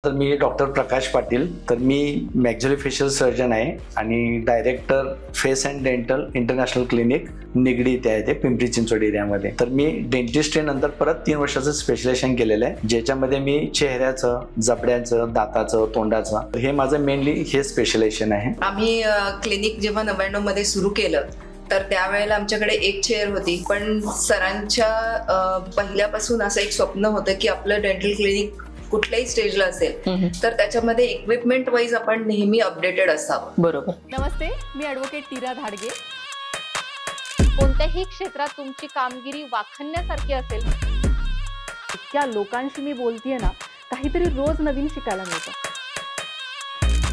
तर मी डॉक्टर प्रकाश पाटील. तर मी मॅक्झिलोफेशियल सर्जन आहे आणि director Face and Dental International clinic Nigdi इथे आहे, ते पिंपरी चिंचवड एरियामध्ये. तर मी डेंटिस्ट्री नंतर परत 3 वर्षाचं स्पेशलायझेशन केलेलं आहे, ज्याच्यामध्ये मी चेहऱ्याचं, जबड्याचं, दाताचं, तोंडाचं, हे माझं मेनली हे स्पेशलायझेशन आहे. आम्ही क्लिनिक जेव्हा 99 मध्ये सुरू केलं तर त्यावेळेला आमच्याकडे एक चेअर होती, पण सरांच्या पहिल्यापासून असं एक स्वप्न होतं की आपलं डेंटल क्लिनिक कुठल्याही स्टेजला असेल तर त्याच्यामध्ये इक्विपमेंट वाईज आपण नेहमी अपडेटेड असावं. बरोबर. नमस्ते, मी ॲडव्होकेट नीरा धाडगे. कोणत्याही क्षेत्रात तुमची कामगिरी वाखाणण्यासारखी असेल, इतक्या लोकांशी मी बोलतेय ना, काहीतरी रोज नवीन शिकायला मिळतं.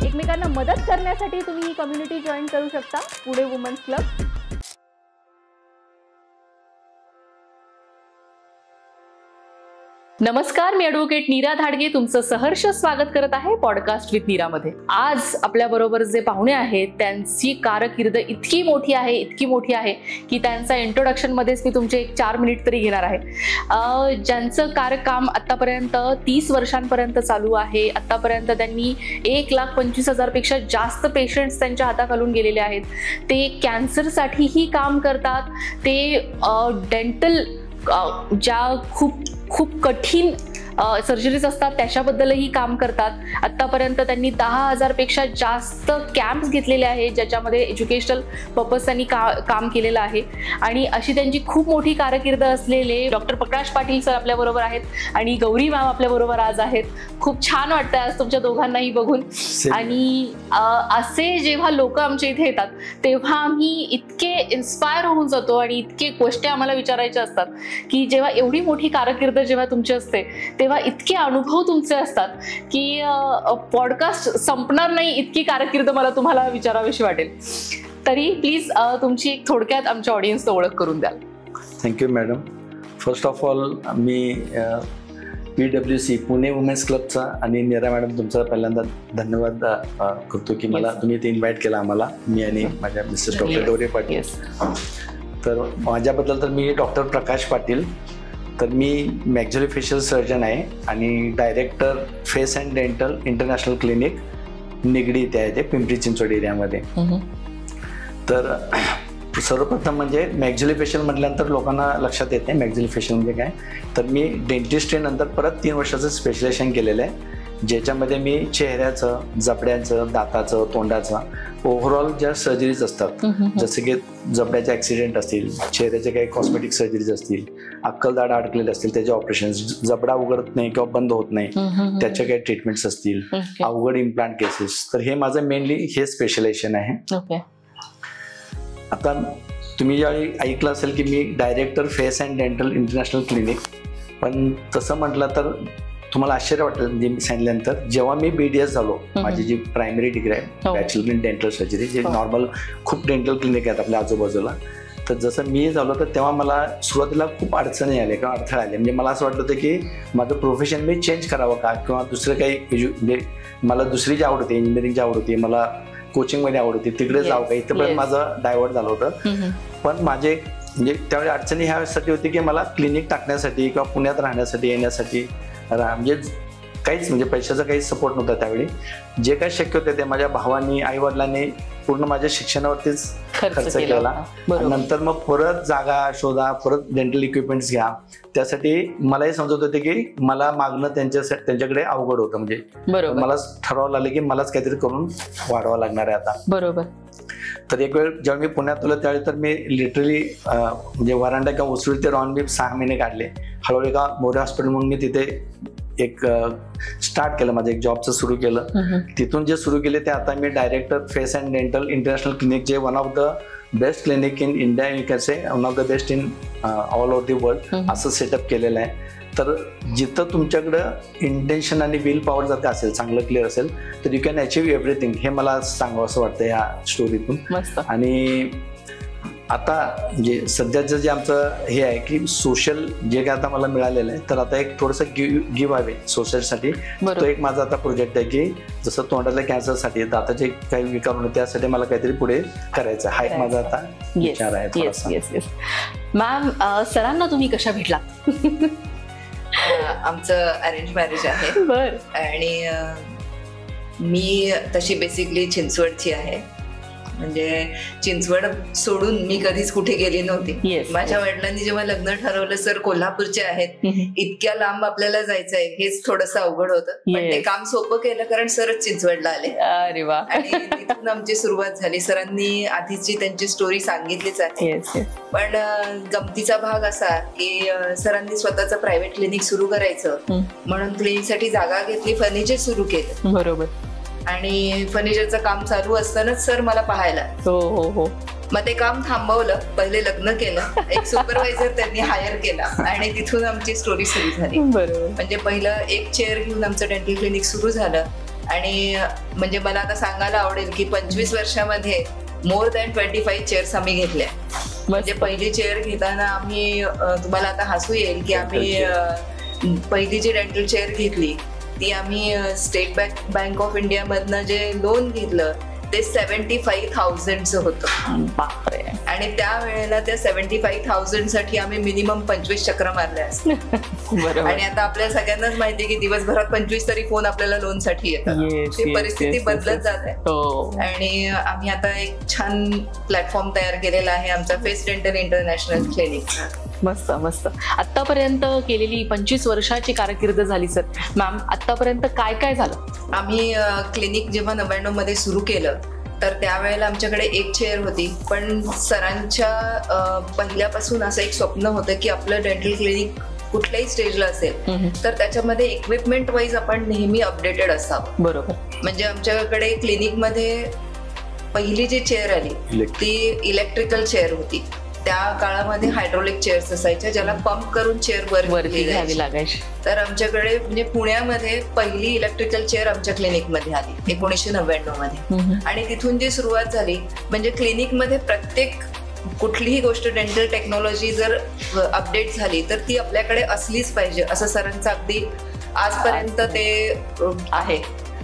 एकमेकांना मदत करण्यासाठी तुम्ही ही कम्युनिटी जॉईन करू शकता, पुणे वुमन्स क्लब. नमस्कार, मी ॲडव्होकेट नीरा धाडगे तुमचं सहर्ष स्वागत करत आहे पॉडकास्ट विथ नीरामध्ये. आज आपल्या बरोबर जे पाहुणे आहेत त्यांची कारकीर्द इतकी मोठी आहे की त्यांचा इंट्रोडक्शन मध्येच मी तुमचे 4 मिनिट तरी घेणार आहे. ज्यांचं कार्यकाम आतापर्यंत 30 वर्षांपर्यंत चालू आहे. आतापर्यंत त्यांनी 1,25,000 पेक्षा जास्त पेशंट्स त्यांच्या हाताखालून गेलेले आहेत. ते कॅन्सरसाठीही काम करतात. ते डेंटल ज्या खूप कठीण सर्जरीज असतात त्याच्याबद्दलही काम करतात. आत्तापर्यंत त्यांनी 10,000 पेक्षा जास्त कॅम्प्स घेतलेले आहेत, ज्याच्यामध्ये एज्युकेशनल पर्पज त्यांनी काम केलेलं आहे. आणि अशी त्यांची खूप मोठी कारकीर्द असलेले डॉक्टर प्रकाश पाटील सर आपल्याबरोबर आहेत आणि गौरी मॅम आपल्याबरोबर आज आहेत. खूप छान वाटतं आज तुमच्या दोघांनाही बघून. आणि असे जेव्हा लोक आमच्या इथे येतात तेव्हा आम्ही इतके इन्स्पायर होऊन जातो आणि इतके गोष्टी आम्हाला विचारायच्या असतात की जेव्हा एवढी मोठी कारकीर्द जेव्हा तुमची असते तेव्हा इतके अनुभव तुमचे असतात की पॉडकास्ट संपणार नाही इतकी कारकीर्द मला तुम्हाला विचारावीशी वाटेल. तरी प्लीज तुमची एक थोडक्यात आमच्या ऑडियन्सला ओळख करून द्याल. Thank you madam. First of all मी PWC पुणे वुमेन्स क्लबचा आणि नीरा मॅडम तुमचा पहिल्यांदा धन्यवाद करतो की मला तुम्ही इथे इन्व्हाइट केला आम्हाला, मी आणि माझ्या मिसेस डॉक्टर गौरी पाटील. तर माझ्याबद्दल तर मी डॉक्टर प्रकाश पाटील. तर मी मॅक्झिलोफेशियल सर्जन आहे आणि director Face and Dental International clinic Nigdi इथे आहे, ते पिंपरी चिंचवड एरियामध्ये. तर सर्वप्रथम म्हणजे मॅक्झिलोफेशियल म्हटल्यानंतर लोकांना लक्षात येते मॅक्झिलोफेशियल म्हणजे काय. तर मी डेंटिस्ट्री नंतर परत 3 वर्षाचं स्पेशलायझेशन केलेलं आहे, ज्याच्यामध्ये मी चेहऱ्याचं, जबड्याचं, दाताचं, तोंडाचं ओव्हरऑल ज्या सर्जरीज असतात, जसं की जबड्याचे ॲक्सिडेंट असतील, चेहऱ्याचे काही कॉस्मेटिक सर्जरीज असतील, अक्कलदाढ अडकलेले असतील त्याचे ऑपरेशन्स, जबडा उघडत नाही किंवा बंद होत नाही त्याचे काही ट्रीटमेंट्स असतील, अवघड इम्प्लांट केसेस, तर हे माझं मेनली हे स्पेशलायझेशन आहे. आता तुम्ही ज्यावेळी ऐकलं असेल की मी director Face and Dental International Clinic, पण तसं म्हटलं तर तुम्हाला आश्चर्य वाटेल म्हणजे मी सांगितल्यानंतर जेव्हा मी BDS झालो, माझी जी प्रायमरी डिग्री आहे बॅचलर इन डेंटल सर्जरी, जे नॉर्मल खूप डेंटल क्लिनिक आहेत आपल्या आजूबाजूला, तर जसं मी झालो तर तेव्हा मला सुरुवातीला खूप अडचणी आल्या किंवा अडथळे आले. म्हणजे मला असं वाटलं होतं की माझं प्रोफेशन मी चेंज करावं का, किंवा दुसरं काही म्हणजे मला दुसरी जी आवड होती, इंजिनिअरिंगची आवड होती, मला कोचिंगमध्ये आवड होती, तिकडे जावं का, इथपर्यंत माझं डायव्हर्ट झालं होतं. पण माझे म्हणजे त्यावेळी अडचणी ह्यासाठी होती की मला क्लिनिक टाकण्यासाठी किंवा पुण्यात राहण्यासाठी येण्यासाठी म्हणजे काहीच म्हणजे पैशाचा काही सपोर्ट नव्हता त्यावेळी. जे काही शक्य होते ते माझ्या भावांनी, आई वडिलांनी पूर्ण माझ्या शिक्षणावरतीच खर्च केला. नंतर मग परत जागा शोधा, परत डेंटल इक्विपमेंट्स घ्या, त्यासाठी मलाही समजत होते की मला मागणं त्यांच्याकडे अवघड होतं. म्हणजे मलाच ठरवावं लागलं की मलाच काहीतरी करून वाढवावं लागणार आहे आता. बरोबर. तर एक वेळ जेव्हा मी पुण्यात आलो त्यावेळी तर मी लिटरली म्हणजे वरांडा किंवा उसळी ते राहून मी 6 महिने काढले. हळूहळू का मोरे हॉस्पिटल म्हणून मी तिथे एक स्टार्ट केलं, माझं एक जॉबचं सुरू केलं. तिथून जे सुरू केले ते आता मी director Face and Dental International Clinic, जे one of the best clinic in India, you can say one of the best in all over the world, असं सेटअप केलेलं आहे. तर जिथं तुमच्याकडं इंटेन्शन आणि विल पॉवर जर असेल, चांगलं क्लिअर असेल, तर यू कॅन अचीव्ह एव्हरीथिंग. हे मला सांगावं असं वाटतं या स्टोरीतून. आणि आता म्हणजे सध्याचं जे आमचं हे आहे की सोशल जे काय आता मला मिळालेलं आहे, तर आता एक थोडंसं गिव्ह हवे सोसायटीसाठी. तो एक माझा आता प्रोजेक्ट आहे की जसं तोंडाच्या कॅन्सरसाठी, दाताचे काही विकार होणे, त्यासाठी मला काहीतरी पुढे करायचं हा एक माझा आता विचार आहे. मॅम, सरांना तुम्ही कशा भेटला? आमचं अरेंज मॅरेज आहे बर. आणि मी तशी बेसिकली चिंचवडची आहे. म्हणजे चिंचवड सोडून मी कधीच कुठे गेली नव्हती. Yes, माझ्या वडिलांनी जेव्हा लग्न ठरवलं, सर कोल्हापूरचे आहेत, इतक्या लांब आपल्याला जायचंय, हेच थोडंसं अवघड होतं. पण ते काम सोपं केलं कारण सरच चिंचवडला आले. अरे वा. आणि तिथून आमची सुरुवात झाली. सरांनी आधीची त्यांची स्टोरी सांगितलीच आहे. पण गमतीचा भाग असा की सरांनी स्वतःचं प्रायव्हेट क्लिनिक सुरू करायचं म्हणून क्लिनिकसाठी जागा घेतली, फर्निचर सुरू केलं. बरोबर. आणि फर्निचरचं काम चालू असतानाच सर मला पाहायला. हो. मग ते काम थांबवलं, पहिले लग्न केलं, एक सुपरवायझर त्यांनी हायर केला आणि तिथून आमची स्टोरी सुरू झाली. बरोबर. म्हणजे पहिलं एक चेअर घेऊन आमचं डेंटल क्लिनिक सुरू झालं. आणि म्हणजे मला आता सांगायला आवडेल की 25 वर्षामध्ये मोर दॅन 25 चेअर्स आम्ही घेतल्या. म्हणजे पहिली चेअर घेताना आम्ही, तुम्हाला आता हसू येईल की आम्ही पहिली जी डेंटल चेअर घेतली ती आम्ही स्टेट बँक ऑफ इंडिया मधनं जे लोन घेतलं ते 75,000चं होतं. बापरे. आणि त्यावेळेला त्या 75,000 साठी आम्ही मिनिमम 25 चक्र मारल्या असतात. आणि आता आपल्या सगळ्यांनाच माहितीये की दिवसभरात 25 तरी फोन आपल्याला लोन साठी येतात. ती परिस्थिती बदलत जात आहे. आणि आम्ही आता एक छान प्लॅटफॉर्म तयार केलेला आहे आमचा फेस डेंटल इंटरनॅशनल क्लिनिकचा. मस्त मस्त. आतापर्यंत केलेली 25 वर्षाची कारकीर्द झाली सर. मॅम, आतापर्यंत काय काय झालं? आम्ही क्लिनिक जेव्हा 99 मध्ये सुरू केलं तर त्यावेळेला आमच्याकडे एक चेअर होती. पण सरांच्या पहिल्यापासून असं एक स्वप्न होतं की आपलं डेंटल क्लिनिक कुठल्याही स्टेजला असेल तर त्याच्यामध्ये इक्विपमेंट वाईज आपण नेहमी अपडेटेड असावं. बरोबर. म्हणजे आमच्याकडे क्लिनिकमध्ये पहिली जी चेअर आली ती इलेक्ट्रिकल चेअर होती. त्या काळामध्ये हायड्रोलिक चेअर्स असायच्या ज्याला पंप करून चेअर वरती घ्यावी लागायची. तर आमच्याकडे म्हणजे पुण्यामध्ये पहिली इलेक्ट्रिकल चेअर आमच्या क्लिनिकमध्ये आली 1999 मध्ये. आणि तिथून जी सुरुवात झाली म्हणजे क्लिनिकमध्ये प्रत्येक कुठलीही गोष्ट डेंटल टेक्नॉलॉजी जर अपडेट झाली तर ती आपल्याकडे असलीच पाहिजे असं सरांचं अगदी आजपर्यंत ते आहे.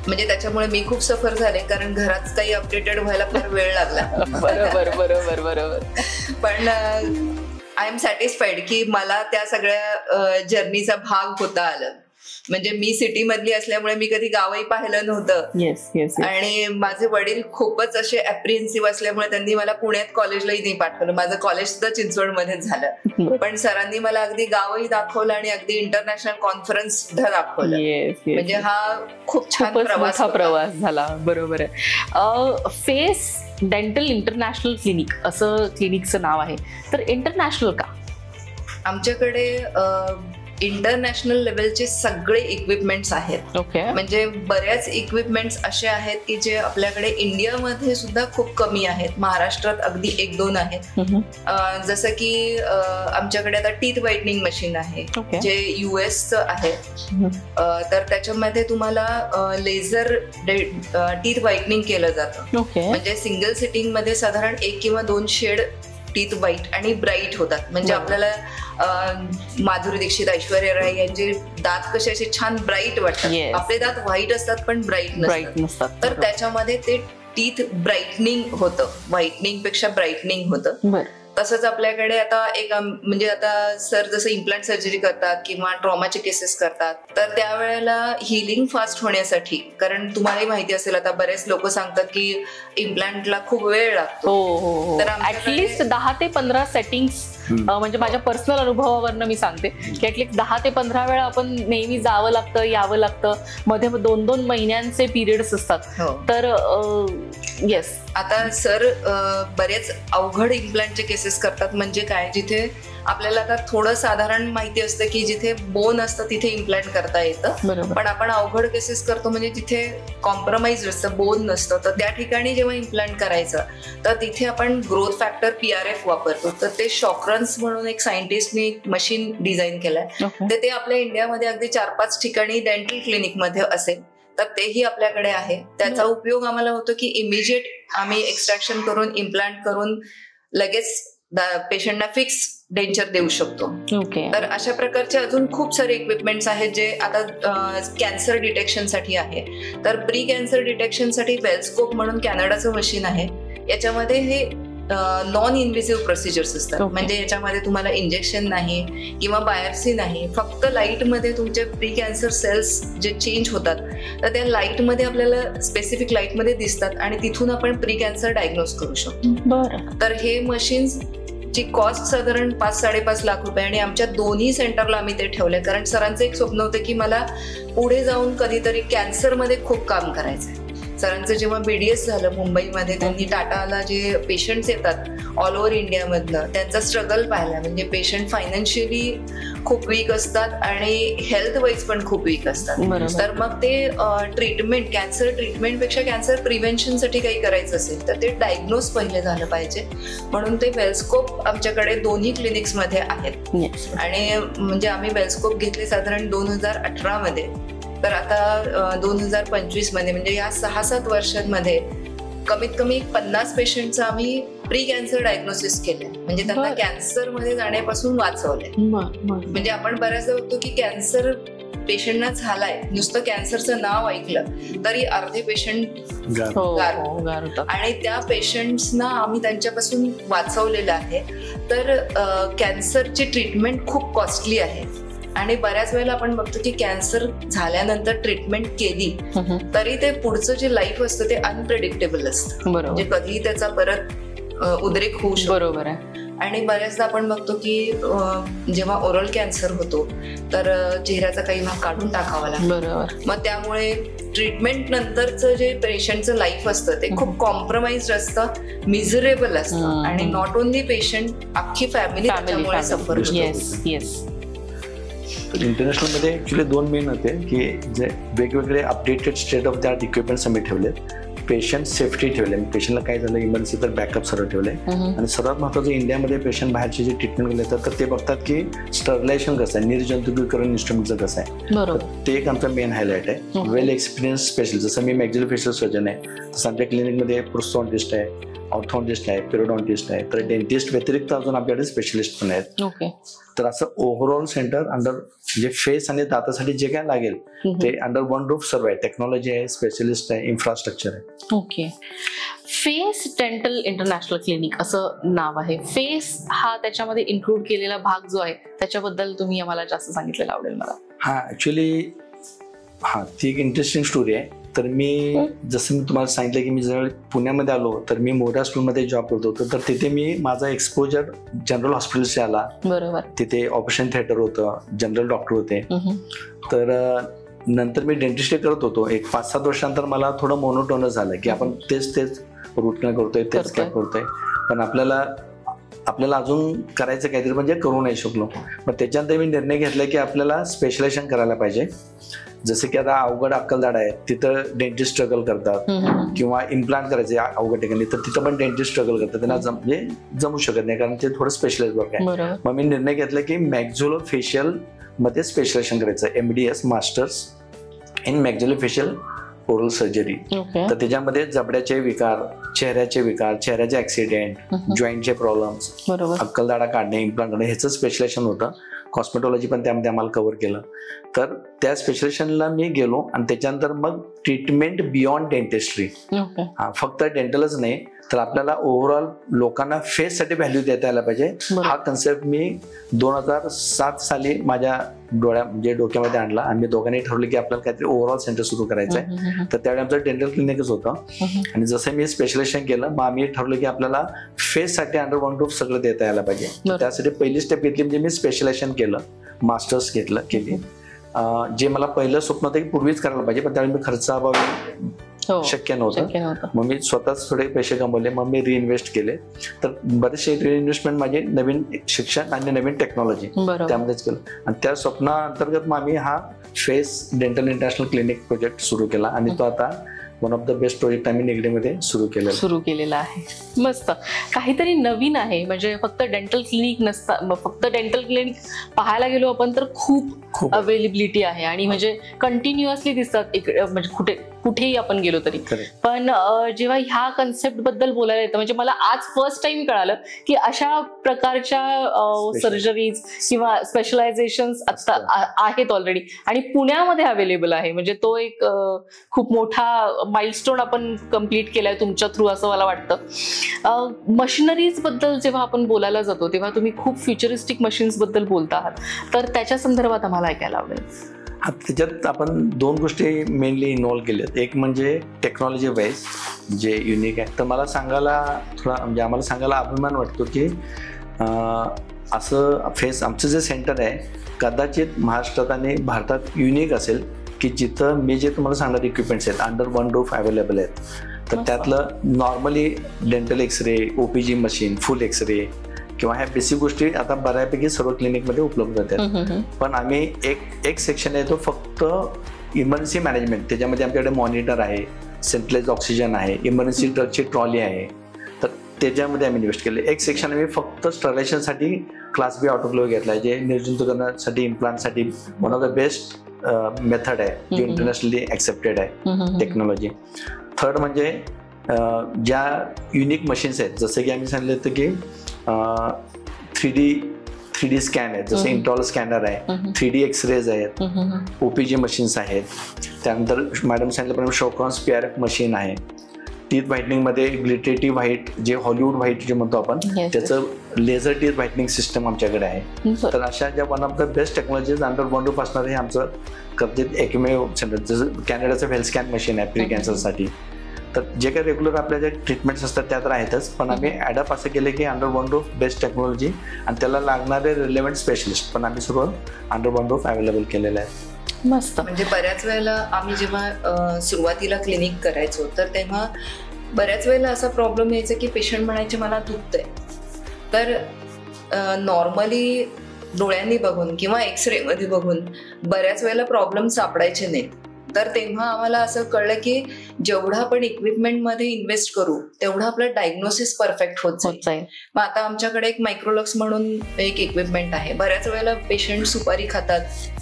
म्हणजे त्याच्यामुळे मी खूप सफर झाले कारण घरात काही अपडेटेड व्हायला फार वेळ लागला. बरोबर बरोबर बरोबर. पण आय एम सॅटिस्फाईड की मला त्या सगळ्या जर्नीचा भाग होता आलं. म्हणजे मी सिटी मधली असल्यामुळे मी कधी गावही पाहिलं नव्हतं. आणि माझे वडील खूपच असे अप्रिहेन्सिव्ह असल्यामुळे त्यांनी मला पुण्यात कॉलेजलाही नाही पाठवलं. माझं कॉलेज सुद्धा चिंचवडमध्येच झालं. पण सरांनी मला अगदी गावही दाखवलं आणि अगदी इंटरनॅशनल कॉन्फरन्स सुद्धा दाखवलं. म्हणजे हा खूप छान प्रवास झाला. बरोबर आहे. फेस डेंटल इंटरनॅशनल क्लिनिक असं क्लिनिकचं नाव आहे, तर इंटरनॅशनल का? आमच्याकडे इंटरनॅशनल लेवलचे सगळे इक्विपमेंट्स आहेत. म्हणजे बऱ्याच इक्विपमेंट्स असे आहेत की जे आपल्याकडे इंडियामध्ये सुद्धा खूप कमी आहेत. महाराष्ट्रात अगदी 1-2 आहेत. जसं की आमच्याकडे आता टीथ व्हाईटनिंग मशीन आहे जे US आहे. तर त्याच्यामध्ये तुम्हाला लेझर टीथ व्हाईटनिंग केलं जातं. म्हणजे सिंगल सिटिंग मध्ये साधारण 1 किंवा 2 शेड टीथ व्हाईट आणि ब्राईट होतात. म्हणजे आपल्याला माधुरी दीक्षित, ऐश्वर्या राय यांचे दात कसे असे छान ब्राईट वाटतात. आपले दात व्हाईट असतात पण ब्राईट नसतात. तर त्याच्यामध्ये ते टीथ ब्राईटनिंग होतं, व्हाईटनिंग पेक्षा ब्राईटनिंग होतं. तसंच आपल्याकडे आता एक म्हणजे आता सर जसं इम्प्लांट सर्जरी करतात किंवा ट्रॉमाचे केसेस करतात तर त्यावेळेला हिलिंग फास्ट होण्यासाठी, कारण तुम्हालाही माहिती असेल आता बरेच लोक सांगतात की इम्प्लांटला खूप वेळ लागतो. तर ऍटलिस्ट 10 ते 15 सेटिंग्स, म्हणजे माझ्या पर्सनल अनुभवावरनं मी सांगते की ऍटलिस्ट 10 ते 15 वेळा आपण नेहमी जावं लागतं, यावं लागतं. मध्ये 2-2 महिन्यांचे पिरियड्स असतात. तर येस, आता सर बरेच अवघड इम्प्लांटचे केसेस करतात. म्हणजे काय, जिथे आपल्याला आता थोडं साधारण माहिती असतं की जिथे बोन असतं तिथे इम्प्लांट करता येतं. पण आपण अवघड केसेस करतो म्हणजे जिथे कॉम्प्रोमाइज असतं, बोन नसतं. तर त्या ठिकाणी जेव्हा इम्प्लांट करायचं तर तिथे आपण ग्रोथ फॅक्टर PRF वापरतो. तर ते शॉक्रन्स म्हणून एक सायंटिस्टनी मशीन डिझाईन केलंय. तर ते आपल्या इंडियामध्ये अगदी 4-5 ठिकाणी डेंटल क्लिनिकमध्ये असेल. तर तेही आपल्याकडे आहे. त्याचा उपयोग आम्हाला होतो की इमिजिएट आम्ही एक्स्ट्रॅक्शन करून इम्प्लांट करून लगेच पेशंटना फिक्स डेंचर देऊ शकतो. तर अशा प्रकारचे अजून खूप सारे इक्विपमेंट्स आहेत जे आता कॅन्सर डिटेक्शनसाठी आहे. तर प्री कॅन्सर डिटेक्शनसाठी वेलस्कोप म्हणून कॅनडाचं मशीन आहे. याच्यामध्ये हे नॉन इन्व्हेसिव्ह प्रोसिजर्स असतात. Okay. म्हणजे याच्यामध्ये तुम्हाला इंजेक्शन नाही किंवा बायोप्सी नाही, फक्त लाईटमध्ये तुमचे प्री कॅन्सर सेल्स जे चेंज होतात तर त्या लाईटमध्ये आपल्याला स्पेसिफिक लाईटमध्ये दिसतात आणि तिथून आपण प्री कॅन्सर डायग्नोज करू शकतो. बरं. तर हे मशीन्स ची कॉस्ट साधारण 5-5.5 लाख रुपये आणि आमच्या दोन्ही सेंटरला आम्ही ते ठेवले, कारण सरांचं एक स्वप्न होतं की मला पुढे जाऊन कधीतरी कॅन्सरमध्ये खूप काम करायचंय. सरांचं जेव्हा BDS झालं मुंबईमध्ये, त्यांनी टाटाला जे पेशंट्स येतात ऑल ओव्हर इंडियामधनं त्यांचा स्ट्रगल पाहिला. म्हणजे पेशंट फायनान्शियली खूप वीक असतात आणि हेल्थ वाईज पण खूप वीक असतात. बरोबर. तर मग ते ट्रीटमेंट, कॅन्सर ट्रीटमेंटपेक्षा कॅन्सर प्रिव्हेन्शनसाठी काही करायचं असेल तर ते डायग्नोज पहिले झालं पाहिजे, म्हणून ते वेलस्कोप आमच्याकडे दोन्ही क्लिनिक्समध्ये आहेत. Yes. आणि म्हणजे आम्ही वेलस्कोप घेतले साधारण 2018 मध्ये. तर आता 2025 मध्ये म्हणजे या 6-7 वर्षांमध्ये कमीत कमी 50 पेशंटचं आम्ही प्री कॅन्सर डायग्नोसिस केले, म्हणजे त्यांना बरं. कॅन्सरमध्ये जाण्यापासून वाचवले. म्हणजे आपण बऱ्याचदा बघतो की कॅन्सर पेशंटना झालाय, नुसतं कॅन्सरचं नाव ऐकलं तरी अर्धे पेशंट हो, गार. हो, गार होतात. आणि त्या पेशंट्सना आम्ही त्यांच्यापासून वाचवलेलं आहे. तर कॅन्सरची ट्रीटमेंट खूप कॉस्टली आहे आणि बऱ्याच वेळेला आपण बघतो की कॅन्सर झाल्यानंतर ट्रीटमेंट केली तरी ते पुढचं जे लाईफ असतं ते अनप्रेडिक्टेबल असतं. बरोबर. म्हणजे कधीही त्याचा परत उद्रेक होऊ शकतो. बरोबर आहे. आणि बऱ्याचदा आपण बघतो की जेव्हा ओरल कॅन्सर होतो तर चेहऱ्याचा काही भाग काढून टाकावा लागतो. बरोबर. मग त्यामुळे ट्रीटमेंट नंतरचं जे पेशंटचं लाईफ असतं ते खूप कॉम्प्रोमाइज्ड असतं, मिझरेबल असतं आणि नॉट ओनली पेशंट, अख्खी फॅमिली त्याच्यामुळे सफर होते. Yes yes. इंटरनॅशनल मध्ये ऍक्च्युली 2 मेन होते की जे वेगवेगळे updated state of the art equipments आम्ही ठेवले, पेशंट सेफ्टी ठेवले, पेशंटला काय झालं इमर्जन्सी तर बॅकअप सर्व ठेवले. आणि सर्वात महत्त्वाचं इंडियामध्ये पेशंट बाहेरचे जे ट्रीटमेंट केले तर ते बघतात की स्टरलायझेशन कसं आहे, निर्जंतुकीकरण इन्स्ट्रुमेंटचं कसं आहे. बरोबर. ते एक आमचा मेन हायलाईट आहे. वेल एक्सपिरियन्स स्पेशलिस्ट, जसं मी मॅक्झिलोफेशियल सर्जन आहे तसं आमच्या क्लिनिकमध्ये प्रोस्थोडॉन्टिस्ट आहे, ऑर्थोडॉन्टिस्ट आहे, पेरोडॉन्टिस्ट आहे, तर डेंटिस्ट व्यतिरिक्त अजून आपल्याकडे स्पेशलिस्ट पण आहेत. ओके. तर असं ओव्हरऑल सेंटर अंडर जे फेस आणि दातासाठी जे काय लागेल ते अंडर वन रूफ सर्व आहे. टेक्नॉलॉजी आहे, स्पेशलिस्ट आहे, इन्फ्रास्ट्रक्चर आहे. Okay. Face dental International clinic असं नाव आहे. फेस हा त्याच्यामध्ये इन्क्लूड केलेला भाग जो आहे त्याच्याबद्दल तुम्ही आम्हाला जास्त सांगितलेलं आवडेल मला. हा ऍक्च्युली ती एक इंटरेस्टिंग स्टोरी आहे. तर मी जसं मी तुम्हाला सांगितलं की मी जर पुण्यामध्ये आलो तर मी मोरा स्कूलमध्ये जॉब करत होतो, तर तिथे मी माझा एक्सपोजर जनरल हॉस्पिटलशी आला. बरोबर. तिथे ऑपरेशन थिएटर होतं, जनरल डॉक्टर होते. तर नंतर मी डेंटिस्ट्री करत होतो. एक 5-7 वर्षानंतर मला थोडं मोनोटोनस झालं की आपण तेच रूट कॅनल करतोय, तेच काय करतोय, पण आपल्याला अजून करायचं काहीतरी म्हणजे करू नाही शकलो. मग त्याच्यानंतर मी निर्णय घेतला की आपल्याला स्पेशलायझेशन करायला पाहिजे. जसं की आता अवघड अक्कलदाड आहे तिथं डेंटिस्ट स्ट्रगल करतात, किंवा इम्प्लांट करायचे अवघड ठिकाणी तर तिथं पण डेंटिस्ट स्ट्रगल करतात, त्यांना म्हणजे जमू शकत नाही कारण ते थोडं स्पेशलाइज वर्क आहे. मग मी निर्णय घेतला की मॅक्झिलोफेशियल मध्ये स्पेशलायझेशन करायचं, MDS masters in maxillofacial oral surgery. तर त्याच्यामध्ये जबड्याचे विकार, चेहऱ्याचे विकार, चेहऱ्याचे ऍक्सिडेंट, जॉईंटचे प्रॉब्लेम्स, अक्कलदाडा काढणे, इम्प्लांट करणे ह्याचं स्पेशलायझेशन होतं. कॉस्मेटॉलॉजी पण त्यामध्ये आम्हाला कव्हर केलं. तर त्या स्पेशलायझेशनला मी गेलो आणि त्याच्यानंतर मग ट्रीटमेंट बियॉन्ड डेंटिस्ट्री, फक्त डेंटलच नाही तर आपल्याला ओव्हरऑल लोकांना फेससाठी व्हॅल्यू देता यायला पाहिजे. हा कन्सेप्ट मी 2007 साली माझ्या डोक्यामध्ये आणला आणि मी दोघांनी ठरवलं की आपल्याला काहीतरी ओव्हरऑल सेंटर सुरू करायचं आहे. तर त्यावेळी आमचं डेंटल क्लिनिकच होतं आणि जसं मी स्पेशलायझेशन केलं मग आम्ही ठरवलं की आपल्याला फेससाठी अंडर वन रूफ सगळं देता यायला पाहिजे. त्यासाठी पहिली स्टेप घेतली म्हणजे मी स्पेशलायझेशन केलं, मास्टर्स केली. जे मला पहिलं स्वप्न होतं की पूर्वीच करायला पाहिजे, पण त्यावेळी मी खर्चाअभावी शक्य नव्हतं. मग मी स्वतःच थोडे पैसे कमवले, मग मी रिइन्व्हेस्ट केले. तर बरेचसे रिइन्व्हेस्टमेंट माझे नवीन शिक्षण आणि नवीन टेक्नॉलॉजी त्यामध्येच केलं आणि त्या स्वप्नाअंतर्गत मग आम्ही हा face dental International clinic project सुरू केला आणि तो आता one of the best project आम्ही निगडीमध्ये सुरू केलेला आहे. मस्त, काहीतरी नवीन आहे. म्हणजे फक्त डेंटल क्लिनिक नसता, फक्त डेंटल क्लिनिक पाहायला गेलो आपण तर खूप अवेलेबिलिटी आहे आणि म्हणजे कंटिन्युअसली दिसतात म्हणजे कुठेही आपण गेलो तरी. पण जेव्हा ह्या कन्सेप्ट बद्दल बोलायला येतं म्हणजे मला आज फर्स्ट टाइम कळालं की अशा प्रकारच्या सर्जरीज किंवा स्पेशलायझेशन आता आहेत ऑलरेडी आणि पुण्यामध्ये अवेलेबल आहे. म्हणजे तो एक खूप मोठा माइलस्टोन आपण कम्प्लीट केलाय तुमच्या थ्रू असं मला वाटतं. मशिनरीज बद्दल जेव्हा आपण बोलायला जातो तेव्हा तुम्ही खूप फ्युचरिस्टिक मशीन्स बद्दल बोलता आहात, तर त्याच्या संदर्भात आम्हाला ऐकायला आवडेल. त्याच्यात आपण 2 गोष्टी मेनली इन्व्हॉल्व केल्यात. एक म्हणजे टेक्नॉलॉजी वाईज जे युनिक आहे, तर मला सांगायला थोडा म्हणजे आम्हाला सांगायला अभिमान वाटतो की असं आमचं जे सेंटर आहे कदाचित महाराष्ट्रात आणि भारतात युनिक असेल की जिथं मी जे तुम्हाला सांगणार इक्विपमेंट्स आहेत अंडर वन रूफ अवेलेबल आहेत. तर त्यातलं normally dental X-ray, OPG machine, full X-ray किंवा ह्या बेसिक गोष्टी आता बऱ्यापैकी सर्व क्लिनिकमध्ये उपलब्ध होतात. पण आम्ही एक सेक्शन आहे तो फक्त इमर्जन्सी मॅनेजमेंट, त्याच्यामध्ये आमच्याकडे मॉनिटर आहे, सेंट्रलाइज ऑक्सिजन आहे, इमर्जन्सी ड्रगची ट्रॉली आहे, तर त्याच्यामध्ये आम्ही इन्व्हेस्ट केले. एक सेक्शन आम्ही फक्त स्टरलायझेशनसाठी क्लास B ऑटोक्लेव्ह घेतला आहे, जे निर्जंतुकरणासाठी इम्प्लांटसाठी one of the best method आहे, जे इंटरनॅशनली ॲक्सेप्टेड आहे टेक्नॉलॉजी. थर्ड म्हणजे ज्या युनिक मशीन्स आहेत, जसं की आम्ही सांगितलं होतं की 3D स्कॅन आहेत, जसं इंट्रॉल स्कॅनर आहे, 3D एक्सरेज आहेत, OPG मशीन्स आहेत, त्यानंतर मॅडम सांगितल्याप्रमाणे शोकॉन्स PRF मशीन आहे, टीथ व्हाईटनिंगमध्ये ग्लिटेटिव्ह व्हाईट जे हॉलिवूड व्हाईट जे म्हणतो आपण त्याचं लेझर टीथ व्हाईटनिंग सिस्टम आमच्याकडे आहे. तर अशा ज्या one of the best technologies under one roof असणार हे आमचं कदाचित एकमेव सेंटर. जसं कॅनडाचं हेल्थ स्कॅन मशीन आहे प्री कॅन्सरसाठी. तर जे काही रेग्युलर आपल्या ज्या ट्रीटमेंट्स असतात त्या तर आहेतच, पण आम्ही ॲडअप असं केलं की under one roof best technology आणि त्याला लागणारे रिलेव्हंट स्पेशलिस्ट पण आम्ही सर्व अंडर वन रूफ अवेलेबल केलेलं आहे. मस्त. म्हणजे बऱ्याच वेळेला आम्ही जेव्हा सुरुवातीला क्लिनिक करायचो तर तेव्हा बऱ्याच वेळेला असा प्रॉब्लेम यायचा की पेशंट म्हणायचे मला दुखतंय, तर नॉर्मली डोळ्यांनी बघून किंवा एक्सरेमध्ये बघून बऱ्याच वेळेला प्रॉब्लेम सापडायचे नाहीत. तर तेव्हा आम्हाला असं कळलं की जेवढं आपण इक्विपमेंटमध्ये इन्व्हेस्ट करू तेवढं आपलं डायग्नोसिस परफेक्ट होत जाईल. मग आता आमच्याकडे एक मायक्रोलक्स म्हणून एक इक्विपमेंट आहे. बऱ्याच वेळेला पेशंट सुपारी खातात,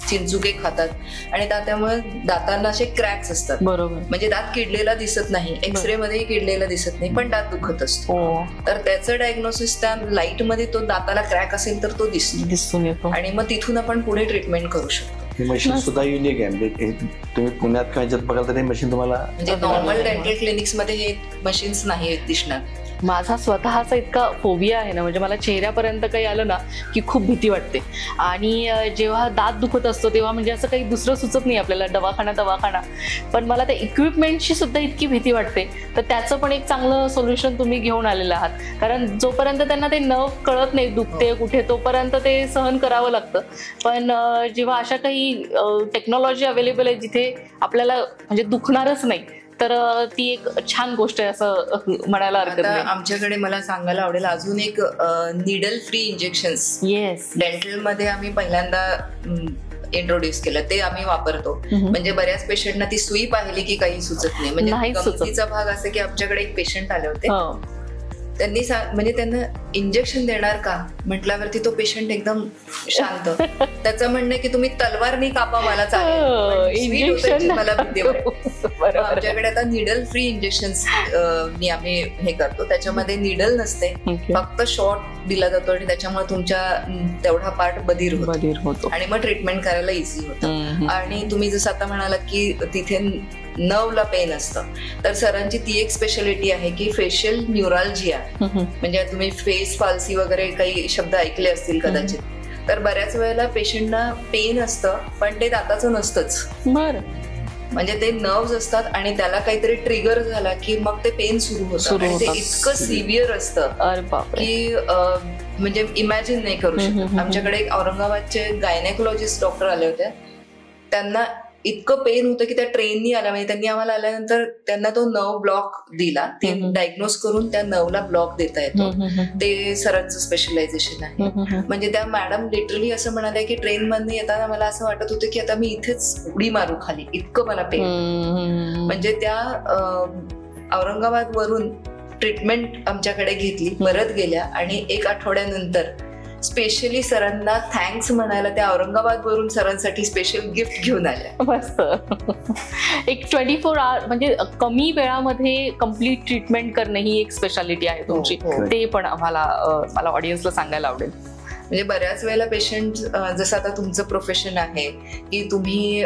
चिंचुके खातात आणि त्यामुळे दातांना असे क्रॅक्स असतात. बरोबर. म्हणजे दात किडलेला दिसत नाही, एक्सरे मध्ये किडलेला दिसत नाही, पण दात दुखत असतो. तर त्याचं डायग्नोसिस त्या लाईट मध्ये तो दाताला क्रॅक असेल तर तो दिसून येतो आणि मग तिथून आपण पुढे ट्रीटमेंट करू शकतो. ही मशीन सुद्धा युनिक आहे. म्हणजे तुम्ही पुण्यात किंवा याच्यात बघाल तर हे मशीन तुम्हाला म्हणजे नॉर्मल डेंटल क्लिनिक्स मध्ये हे मशीन्स नाही दिसणार. माझा स्वतःचा इतका फोबिया आहे ना, म्हणजे मला चेहऱ्यापर्यंत काही आलं ना की खूप भीती वाटते. आणि जेव्हा दात दुखत असतो तेव्हा म्हणजे असं काही दुसरं सुचत नाही आपल्याला, दवाखाना. पण मला त्या इक्विपमेंटची सुद्धा इतकी भीती वाटते. तर त्याचं पण एक चांगलं सोल्युशन तुम्ही घेऊन आलेलं आहात. कारण जोपर्यंत त्यांना ते नर्व कळत नाही दुखते कुठे, तोपर्यंत ते सहन करावं लागतं. पण जेव्हा अशा काही टेक्नॉलॉजी अवेलेबल आहे जिथे आपल्याला म्हणजे दुखणारच नाही, तर ती एक छान गोष्ट आहे असं म्हणायला हरकत नाही. आमच्याकडे मला सांगायला आवडेल अजून एक निडल फ्री इंजेक्शन्स डेंटल मध्ये आम्ही पहिल्यांदा इंट्रोड्यूस केलं, ते आम्ही वापरतो. म्हणजे बऱ्याच पेशंटना ती सुई पाहिली की काही सुचत नाही. म्हणजे गमतीचा भाग असा की आमच्याकडे एक पेशंट आले होते, त्यांनी म्हणजे त्यांना इंजेक्शन देणार का म्हटल्यावरती तो पेशंट एकदम शांत. त्याचं म्हणणं की तुम्ही तलवारनी कापा मला चालेल, मला भीती वाटते. आमच्याकडे आता निडल फ्री इंजेक्शन्स आम्ही हे करतो. त्याच्यामध्ये निडल नसते, फक्त शॉट दिला जातो आणि त्याच्यामुळे तुमच्या तेवढा पार्ट बधीर होतो आणि मग ट्रीटमेंट करायला इझी होतं. आणि तुम्ही जसं आता म्हणालात की तिथे नर्वला पेन असतं, तर सरांची ती एक स्पेशालिटी आहे की फेशियल न्यूरॉल्जिया. म्हणजे तुम्ही फेस पाल्सी वगैरे काही शब्द ऐकले असतील कदाचित. तर बऱ्याच वेळेला पेशंटना पेन असतं पण ते दाताचं नसतंच. म्हणजे ते नर्व्स असतात आणि त्याला काहीतरी ट्रिगर झाला की मग ते पेन सुरू होतं आणि ते इतकं सिव्हिअर असतं की म्हणजे इमॅजिन नाही करू शकत. आमच्याकडे एक औरंगाबादचे गायनेकोलॉजिस्ट डॉक्टर आले होते, त्यांना इतकं पेन होतं की त्या ट्रेननी आल्या. म्हणजे त्यांनी आम्हाला आल्यानंतर त्यांना तो नर्व ब्लॉक दिला, ते डायग्नोज करून त्या नर्वला ब्लॉक देता येतो. ते सरांचं स्पेशलायझेशन आहे. म्हणजे त्या मॅडम लिटरली असं म्हणाल्या की ट्रेन मधून येताना मला असं वाटत होतं की आता मी इथेच उडी मारू खाली, इतकं मला पेन. म्हणजे त्या औरंगाबाद वरून ट्रीटमेंट आमच्याकडे घेतली, परत गेल्या आणि 1 आठवड्यानंतर स्पेशली सरांना थँक्स म्हणायला त्या औरंगाबाद वरून सरांसाठी स्पेशल गिफ्ट घेऊन आल्या. मस्त. एक 24 आवर म्हणजे कमी वेळामध्ये कम्प्लीट ट्रीटमेंट करणं ही एक स्पेशालिटी आहे तुमची. ते पण मला ऑडियन्सला सांगायला आवडेल. म्हणजे बऱ्याच वेळेला पेशंट, जसं आता तुमचं प्रोफेशन आहे की तुम्ही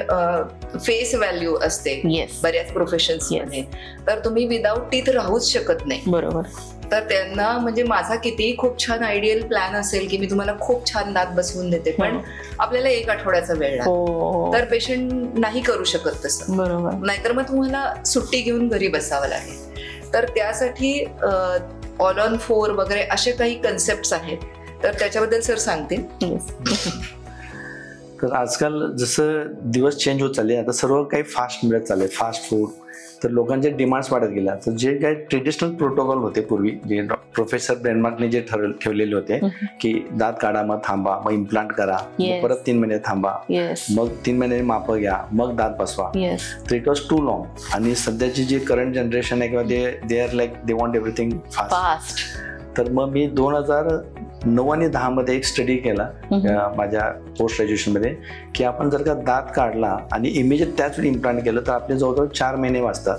फेस व्हॅल्यू असते येस बऱ्याच प्रोफेशन्स मध्ये, तर तुम्ही विदाऊट टीथ राहूच शकत नाही. बरोबर. तर त्यांना म्हणजे माझा कितीही खूप छान आयडियल प्लॅन असेल की मी तुम्हाला खूप छान दात बसवून देते, पण आपल्याला 1 आठवड्याचा वेळ लागतो, तर पेशंट नाही करू शकत तसं. बरोबर. नाहीतर मग तुम्हाला सुट्टी घेऊन घरी बसावं लागेल. तर त्यासाठी ऑल ऑन 4 वगैरे असे काही कन्सेप्ट आहेत, तर त्याच्याबद्दल सर सांगतील. तर आजकाल जसं दिवस चेंज होत चालले, आता सर्व काही फास्ट मिळत चालले, फास्ट फूड, तर लोकांचे डिमांड्स वाढत गेल्या. तर जे काही ट्रेडिशनल प्रोटोकॉल होते पूर्वी, जे प्रोफेसर ब्रेनमार्कने जे ठेवलेले होते की दात काढा, मग थांबा, मग इम्प्लांट करा, मग परत 3 महिने थांबा, मग 3 महिने माप घ्या, मग दात बसवा, तर इट वॉज टू लॉंग. आणि सध्याची जी करंट जनरेशन आहे किंवा they are like they want everything fast. तर मग मी 2009 आणि 10 मध्ये एक स्टडी केला माझ्या पोस्ट ग्रॅज्युएशनमध्ये, की आपण जर का दात काढला आणि इमिजिएट त्याच वेळी इम्प्लांट केलं तर आपले जवळजवळ 4 महिने वाचतात.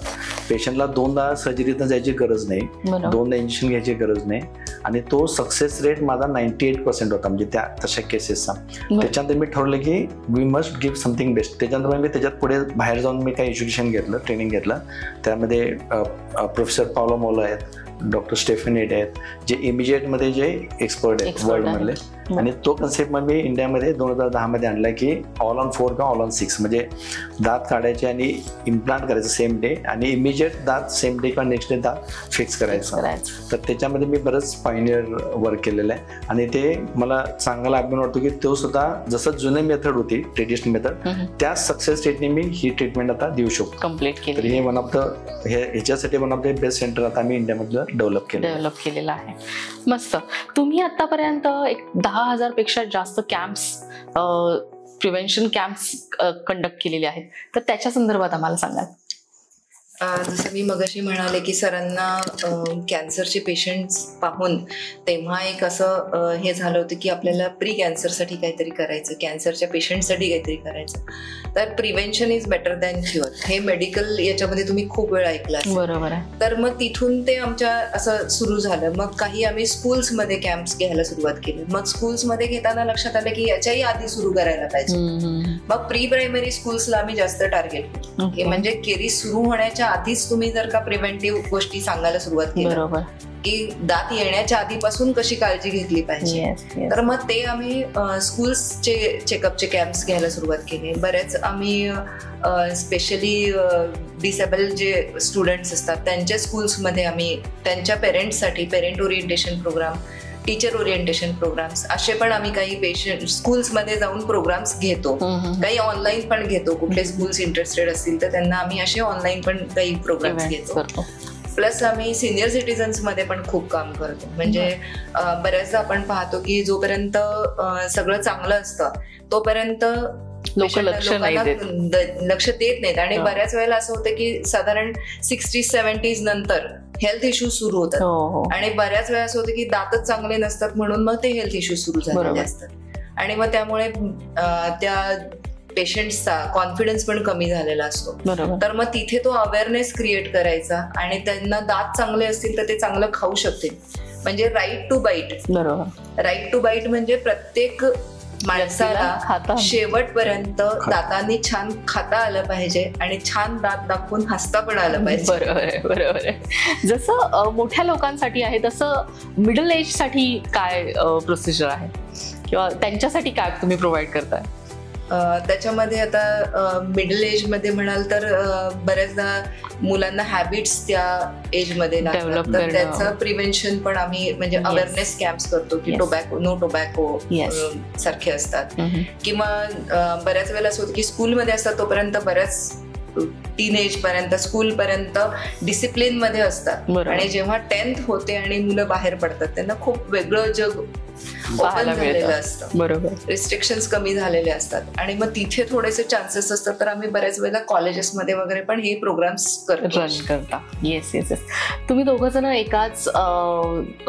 पेशंटला 2दा सर्जरीतनं जायची गरज नाही, 2दा इंजेक्शन घ्यायची गरज नाही, आणि तो सक्सेस रेट माझा 98% होता, म्हणजे त्या तशा केसेसचा. त्याच्यानंतर मी ठरवलं की we must give something best. त्याच्यानंतर मी त्याच्यात पुढे बाहेर जाऊन मी काही एज्युकेशन घेतलं, ट्रेनिंग घेतलं. त्यामध्ये प्रोफेसर पावलो मोलो आहेत, डॉक्टर स्टेफन एड आहेत, जे इमिजिएटमध्ये जे एक्सपर्ट आहेत वर्ल्डमधले. आणि तो कन्सेप्ट मग मी इंडियामध्ये 2010 मध्ये आणला की ऑल ऑन 4 किंवा ऑल ऑन 6, म्हणजे दात काढायचे आणि इम्प्लांट करायचं सेम डे, आणि इमिजिएट दात सेम डे किंवा नेक्स्ट डे दात फिक्स करायचं. तर त्याच्यामध्ये मी बरंच पायनियर वर्क केलेलं आहे, आणि ते मला चांगला अभिमान वाटतो की तो सुद्धा जसं जुने मेथड होती, ट्रेडिशनल मेथड, त्या सक्सेस रेटने मी ही ट्रीटमेंट आता देऊ शकतो. कम्प्लीट केली. तर हे वन ऑफ द ह्याच्यासाठी one of the best centre आता मी इंडियामधलं डेव्हलप केलेलं आहे. मस्त. तुम्ही आतापर्यंत एक 10,000 पेक्षा जास्त कॅम्प्स, प्रिव्हेन्शन कॅम्प्स कंडक्ट केलेले आहेत, तर त्याच्या संदर्भात आम्हाला सांगा. जसं मी मगाशी म्हणाले की सरांना कॅन्सरचे पेशंट्स पाहून तेव्हा एक असं हे झालं होतं की आपल्याला प्री कॅन्सरसाठी काहीतरी करायचं, कॅन्सरच्या पेशंटसाठी काहीतरी करायचं. तर prevention is better than cure, हे मेडिकल याच्यामध्ये तुम्ही खूप वेळ ऐकलं असेल. बरोबर आहे. तर मग तिथून ते आमच्या असं सुरू झालं. मग काही आम्ही स्कूल्समध्ये कॅम्प्स घ्यायला सुरुवात केली. मग स्कूल्समध्ये घेताना लक्षात आलं की याच्याही आधी सुरू करायला पाहिजे. मग प्री प्रायमरी स्कूल्सला आम्ही जास्त टार्गेट केलं, म्हणजे केरी सुरू होण्याच्या आधीच तुम्ही जर का प्रिव्हेंटिव्ह गोष्टी सांगायला सुरुवात केली की दात येण्याच्या आधीपासून कशी काळजी घेतली पाहिजे, तर मग ते आम्ही स्कूल्सचे चेकअपचे कॅम्प्स घ्यायला सुरुवात केली. बरेच आम्ही स्पेशली डिसेबल जे स्टुडंट्स असतात त्यांच्या स्कूल्समध्ये आम्ही त्यांच्या पेरेंट्ससाठी parent orientation program, teacher orientation programs असे पण आम्ही काही पेशंट स्कूल्समध्ये जाऊन प्रोग्राम्स घेतो. काही ऑनलाईन पण घेतो. कुठले स्कूल्स इंटरेस्टेड असतील तर त्यांना आम्ही असे ऑनलाईन पण काही प्रोग्राम्स घेतो. प्लस आम्ही सिनियर सिटीजन्स मध्ये पण खूप काम करतो. म्हणजे बऱ्याचदा आपण पाहतो की जोपर्यंत सगळं चांगलं असतं तोपर्यंत लक्ष देत नाहीत, आणि बऱ्याच वेळेला असं होतं की साधारण 60-70s नंतर हेल्थ इश्यूज सुरू होतात, आणि बऱ्याच वेळा असं होतं की दातच चांगले नसतात म्हणून मग ते हेल्थ इश्यूज सुरू झालेले असतात, आणि मग त्यामुळे त्या पेशंट्सचा कॉन्फिडन्स पण कमी झालेला असतो. तर मग तिथे तो अवेअरनेस क्रिएट करायचा, आणि त्यांना दात चांगले असतील तर ते चांगलं खाऊ शकतील. म्हणजे right to bite. Right to bite म्हणजे प्रत्येक माणसाला शेवटपर्यंत दातांनी छान खाता आलं पाहिजे आणि छान दात दाखवून हसता पण आलं पाहिजे. बरोबर आहे. जसं मोठ्या लोकांसाठी आहे तसं मिडल एज साठी काय प्रोसिजर आहे किंवा त्यांच्यासाठी काय तुम्ही प्रोव्हाइड करताय? त्याच्यामध्ये आता मिडल एज मध्ये म्हणाल तर बऱ्याचदा मुलांना हॅबिट्स त्या एज मध्ये लागतात, तर त्याचं प्रिव्हेन्शन पण आम्ही म्हणजे अवेअरनेस कॅम्प्स करतो की नो टोबॅको सारखे असतात. किंवा बऱ्याच वेळेला असं होतं की स्कूलमध्ये असतात तोपर्यंत बऱ्याच टीनेज पर्यंत स्कूल पर्यंत डिसिप्लिन मध्ये असतात, आणि जेव्हा 10th होते आणि मुलं बाहेर पडतात त्यांना खूप वेगळं जग ओपन झालेलं असतं. बरोबर. रिस्ट्रिक्शन्स कमी झालेले असतात, आणि मग तिथे थोडेसे चान्सेस असतात. तर आम्ही बऱ्याच वेळेला कॉलेजेसमध्ये वगैरे पण हे प्रोग्राम्स रन करता. येस. तुम्ही दोघं जण एकाच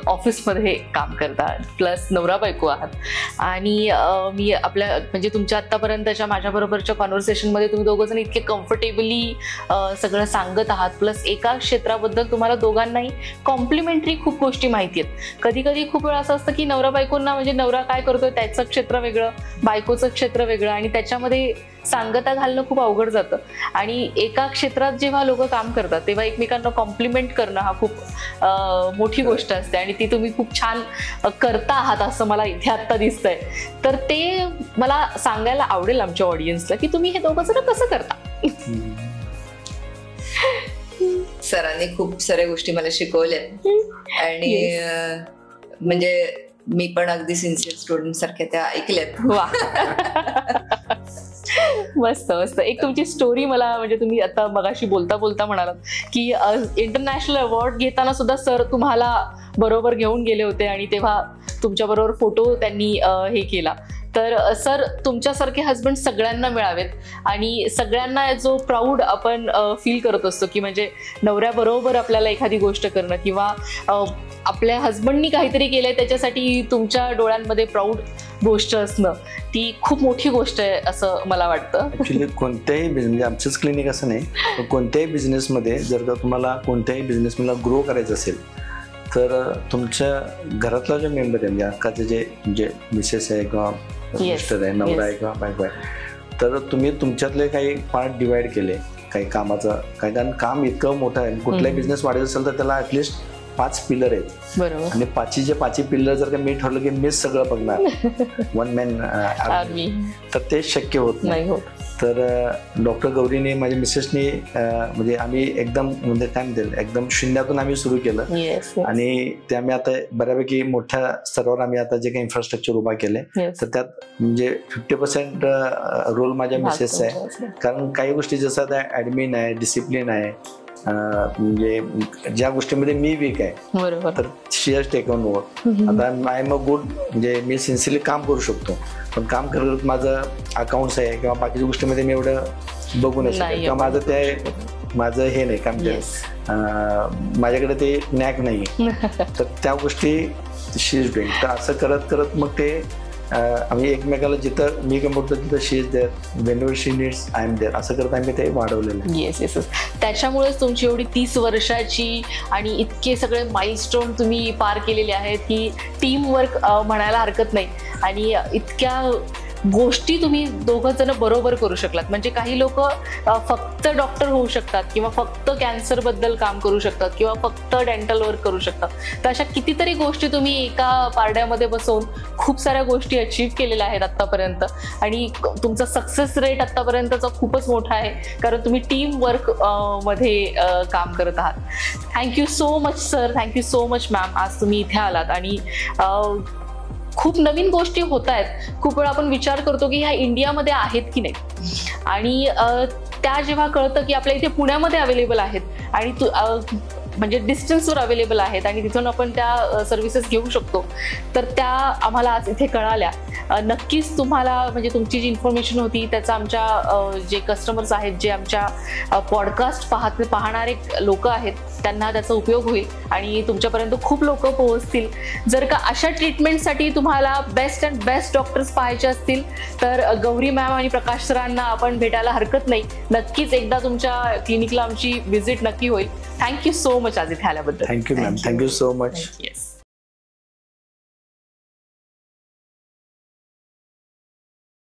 ऑफिसमध्ये काम करता, प्लस नवरा बायको आहात, आणि मी आपल्या म्हणजे तुमच्या आतापर्यंतच्या माझ्या बरोबरच्या कॉन्व्हर्सेशन मध्ये तुम्ही दोघं जण इतके कम्फर्टेबली सगळं सांगत आहात, प्लस एका क्षेत्राबद्दल तुम्हाला दोघांनाही कॉम्प्लिमेंटरी खूप गोष्टी माहिती आहेत. कधी कधी खूप वेळा असं असतं की नवरा बायकोंना म्हणजे नवरा काय करतोय त्याचं क्षेत्र वेगळं, बायकोचं क्षेत्र वेगळं, आणि त्याच्यामध्ये सांगता घालणं खूप अवघड जातं. आणि एका क्षेत्रात जेव्हा लोक काम करतात तेव्हा एकमेकांना कॉम्प्लिमेंट करणं हा खूप मोठी गोष्ट असते, आणि ती तुम्ही खूप छान करता आहात असं मला इथे आत्ता दिसतंय. तर ते मला सांगायला आवडेल आमच्या ऑडियन्सला की तुम्ही हे दोघं जण कसं करता. सरांनी खूप साऱ्या गोष्टी मला शिकवल्या आणि म्हणजे मी पण अगदी सिन्सिअर स्टुडंट सारख्या त्या ऐकल्यात. वा मस्त मस्त. एक तुमची स्टोरी मला म्हणजे तुम्ही आता मगाशी बोलता बोलता म्हणालात की इंटरनॅशनल अवॉर्ड घेताना सुद्धा सर तुम्हाला बरोबर घेऊन गेले होते आणि तेव्हा तुमच्या बरोबर फोटो त्यांनी हे केला. तर सर तुमच्यासारखे हजबंड सगळ्यांना मिळावेत आणि सगळ्यांना जो प्राऊड आपण फील करत असतो की म्हणजे नवऱ्याबरोबर आपल्याला एखादी गोष्ट करणं किंवा आपल्या हजबंडनी काहीतरी केलंय त्याच्यासाठी तुमच्या डोळ्यांमध्ये प्राऊड गोष्ट असणं, ती खूप मोठी गोष्ट आहे असं मला वाटतं. ऍक्च्युली कोणत्याही म्हणजे आमचंच क्लिनिक असं नाही, पण कोणत्याही बिझनेसमध्ये जर का तुम्हाला कोणत्याही बिझनेसला ग्रो करायचं असेल तर तुमच्या घरातला जो मेंबर आहे म्हणजे अख्खाचे जे मिसेस आहे किंवा मिस्टर आहे, नवरा आहे किंवा बायको आहे, तर तुम्ही तुमच्यातले काही पार्ट डिवाइड केले काही कामाचं, काही कारण काम इतकं मोठं आहे. कुठलाही बिझनेस वाढायचा असेल तर त्याला ऍटलिस्ट 5 पिलर आहेत. बरोबर. आणि 5चे पिलर जर का मी ठरलं की मीच सगळं बघणार वन मॅन आर्मी, तर ते शक्य होत नाही. तर डॉक्टर गौरीने माझ्या मिसेसनी म्हणजे आम्ही एकदम म्हणजे काय म्हणते एकदम शून्यातून आम्ही सुरू केलं आणि ते आम्ही आता बऱ्यापैकी मोठ्या स्तरावर आम्ही आता जे काही इन्फ्रास्ट्रक्चर उभा केले तर त्यात म्हणजे 50% रोल माझ्या मिसेसचा आहे. कारण काही गोष्टी जसं आता ऍडमिन आहे, डिसिप्लिन आहे, म्हणजे ज्या गोष्टीमध्ये मी वीक आहे बरोबर तर शी हॅज टेकन ओव्हर. आता आय एम अ गुड म्हणजे मी सिन्सिअरली काम करू शकतो, पण काम करत माझं अकाउंट्स आहे किंवा बाकीच्या गोष्टीमध्ये मी एवढं बघू नाही शकत किंवा माझं हे नाही काम माझ्याकडे ते नॅक नाही तर त्या गोष्टी शी इज डुईंग. तर असं करत करत मग ते आम्ही एकमेकाला जिथं मी कमवतो तिथं she is there, whenever she needs I am there, असं करत आम्ही ते वाढवलेलं आहे. Yes yes yes. त्याच्यामुळेच तुमची एवढी 30 वर्षाची आणि इतके सगळे माइलस्टोन तुम्ही पार केलेले आहेत की टीम वर्क म्हणायला हरकत नाही. आणि इतक्या गोष्टी तुम्ही दोघं जण बरोबर करू शकलात. म्हणजे काही लोक फक्त डॉक्टर होऊ शकतात किंवा फक्त कॅन्सर बद्दल काम करू शकतात किंवा फक्त डेंटल वर्क करू शकतात. तर अशा कितीतरी गोष्टी तुम्ही एका पारड्यामध्ये बसवून खूप साऱ्या गोष्टी अचीव्ह केलेल्या आहेत आतापर्यंत. आणि तुमचा सक्सेस रेट आतापर्यंतचा खूपच मोठा आहे कारण तुम्ही टीम वर्क मध्ये काम करत आहात. Thank you so much sir, thank you so much ma'am. आज तुम्ही इथे आलात आणि खूप नवीन गोष्टी होत आहेत. खूप वेळा आपण विचार करतो की ह्या इंडियामध्ये आहेत की नाही, आणि त्या जेव्हा कळतं की आपल्या इथे पुण्यामध्ये अवेलेबल आहेत आणि म्हणजे डिस्टन्सवर अवेलेबल आहेत आणि तिथून आपण त्या सर्व्हिसेस घेऊ शकतो, तर त्या आम्हाला आज इथे कळाल्या. नक्कीच तुम्हाला म्हणजे तुमची जी इन्फॉर्मेशन होती त्याचा आमच्या जे कस्टमर्स आहेत, जे आमच्या पॉडकास्ट पाहणारे लोक आहेत त्यांना त्याचा उपयोग होईल आणि तुमच्यापर्यंत खूप लोक पोहोचतील. जर का अशा ट्रीटमेंटसाठी तुम्हाला बेस्ट अँड बेस्ट डॉक्टर्स पाहायचे असतील तर गौरी मॅम आणि प्रकाश सरांना आपण भेटायला हरकत नाही. नक्कीच एकदा तुमच्या क्लिनिकला आमची व्हिजिट नक्की होईल. थँक्यू सो मच आज इथे आल्याबद्दल. Thank you ma'am, thank you so much. Yes.